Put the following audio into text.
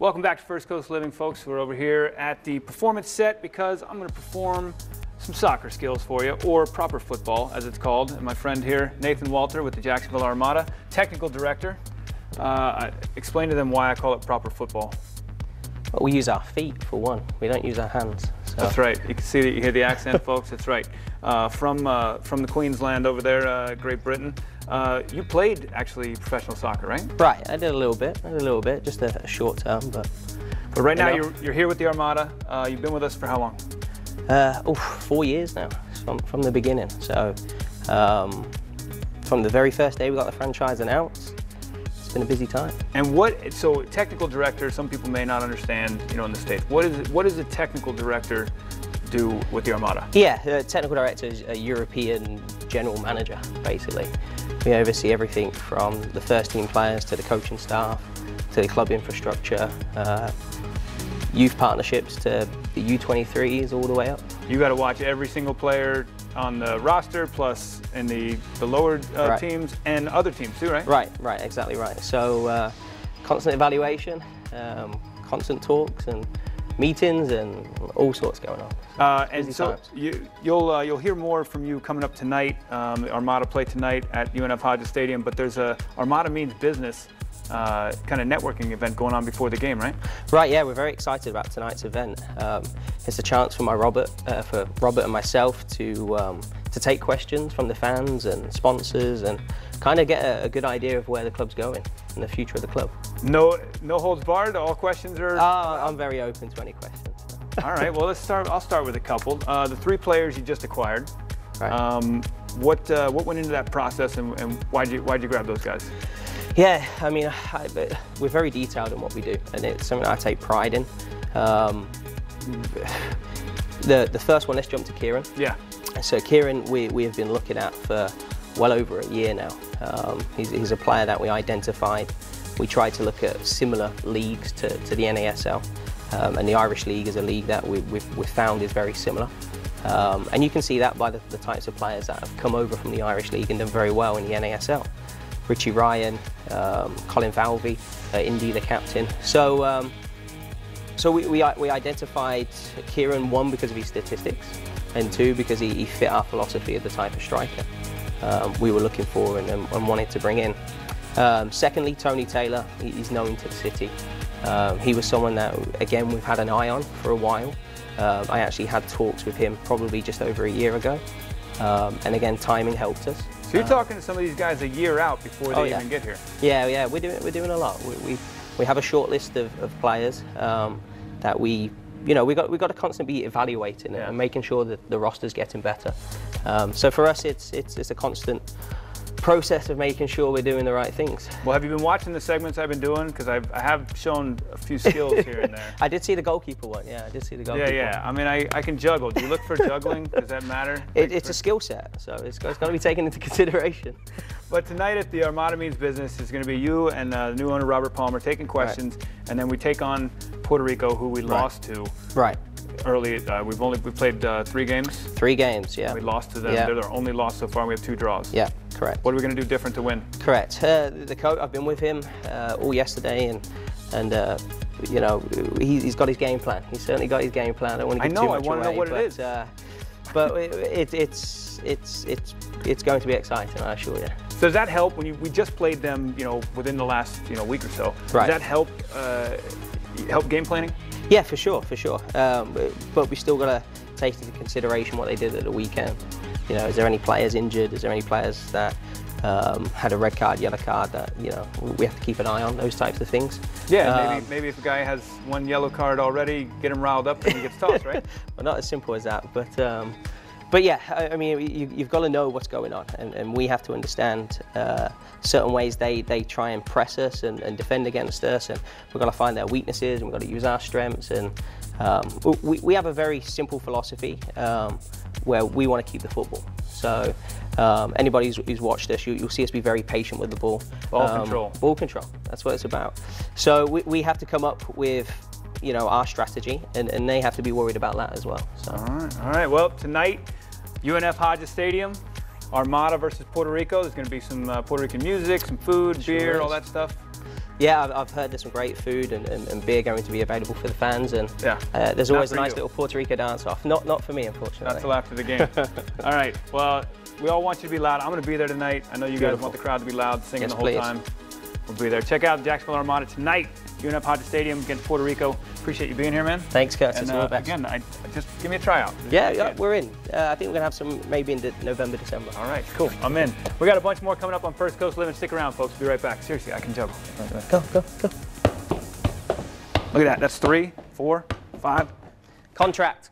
Welcome back to First Coast Living, folks. We're over here at the performance set because I'm going to perform some soccer skills for you, or proper football, as it's called. And my friend here, Nathan Walter with the Jacksonville Armada, technical director. Explain to them why I call it proper football. Well, we use our feet for one. We don't use our hands. So. That's right. You can see that, you hear the accent, folks. That's right. From the Queensland over there, Great Britain. You played actually professional soccer, right? Right. I did a little bit. Just a short term, but. But right now you're here with the Armada. You've been with us for how long? 4 years now, from the beginning. So, from the very first day we got the franchise announced, it's been a busy time. And so technical director, some people may not understand, in the States. What does a technical director do with the Armada? Yeah, the technical director is a European general manager, basically. We oversee everything from the first team players to the coaching staff, to the club infrastructure, youth partnerships to the U23s, all the way up. You got to watch every single player on the roster, plus in the lower teams and other teams too, right? Right, exactly right. So constant evaluation, constant talks and meetings and all sorts going on. And so you'll hear more from you coming up tonight. Armada play tonight at UNF Hodges Stadium, but there's a Armada Means Business kind of networking event going on before the game, right? Right, yeah, we're very excited about tonight's event. It's a chance for Robert and myself to take questions from the fans and sponsors and kind of get a good idea of where the club's going and the future of the club. No holds barred. All questions are. I'm very open to any questions. All right. Well, I'll start with a couple. The 3 players you just acquired. Right. What went into that process, and why'd you grab those guys? Yeah, I mean, we're very detailed in what we do, and it's something I take pride in. The first one, let's jump to Kieran. Yeah. So Kieran, we have been looking at for well over a year now. He's a player that we identified. We tried to look at similar leagues to the NASL, and the Irish League is a league that we've found is very similar. And you can see that by the types of players that have come over from the Irish League and done very well in the NASL. Richie Ryan, Colin Falvey, Indy the captain. So we identified Kieran, 1, because of his statistics, and 2, because he fit our philosophy of the type of striker we were looking for and wanted to bring in. Secondly, Tony Taylor, he's known to the city. He was someone that, again, we've had an eye on for a while. I actually had talks with him probably just over a year ago. And again, timing helped us. So you're talking to some of these guys a year out before they even get here? Yeah, we're doing a lot. We have a short list of players that we got to constantly be evaluating and making sure that the roster's getting better. So for us, it's a constant process of making sure we're doing the right things. Well, have you been watching the segments I've been doing? Because I have shown a few skills here and there. I did see the goalkeeper one. Yeah, I did see the goalkeeper. Yeah. I mean, I can juggle. Do you look for juggling? Does that matter? It's a skill set, so it's got to be taken into consideration. But tonight at the Armada Means Business is going to be you and the new owner Robert Palmer taking questions, and then we take on Puerto Rico, who we lost to. Right. Early, we've played 3 games. 3 games, yeah. We lost to them. Yeah. They're our only loss so far. We have 2 draws. Yeah, correct. What are we going to do different to win? Correct. The coach, I've been with him all yesterday, and he's got his game plan. He's certainly got his game plan. I don't want to give too much away. I want to know what it is. But it's going to be exciting, I assure you. So does that help when we just played them, within the last week or so? Right. Does that help game planning? Yeah, for sure. But we still got to take into consideration what they did at the weekend. Is there any players injured? Is there any players that had a red card, yellow card that we have to keep an eye on? Those types of things. Yeah, maybe if a guy has 1 yellow card already, get him riled up and he gets tossed, right? Well, not as simple as that, but yeah, I mean, you've got to know what's going on, and we have to understand certain ways they try and press us and defend against us, and we've got to find their weaknesses, and we've got to use our strengths. And we have a very simple philosophy where we want to keep the football. So anybody who's watched us, you'll see us be very patient with the ball. Ball control. Ball control, that's what it's about. So we have to come up with our strategy, and they have to be worried about that as well. So. All right. Well, tonight, UNF Hodges Stadium, Armada versus Puerto Rico. There's going to be some Puerto Rican music, some food, beer, all that stuff. Yeah, I've heard there's some great food and beer going to be available for the fans, and yeah, there's always a nice little Puerto Rico dance-off. Not for me, unfortunately. Not till after the game. All right, well, we all want you to be loud. I'm going to be there tonight. I know you guys want the crowd to be loud, singing the whole time. We'll be there. Check out the Jacksonville Armada tonight, UNF Hodges Stadium against Puerto Rico. Appreciate you being here, man. Thanks, Curtis. And again, just give me a tryout. Yeah, we're in. I think we're going to have some maybe in November, December. All right, cool. I'm in. We got a bunch more coming up on First Coast Living. Stick around, folks. Be right back. Seriously, I can juggle. Go. Look at that. That's 3, 4, 5. Contract.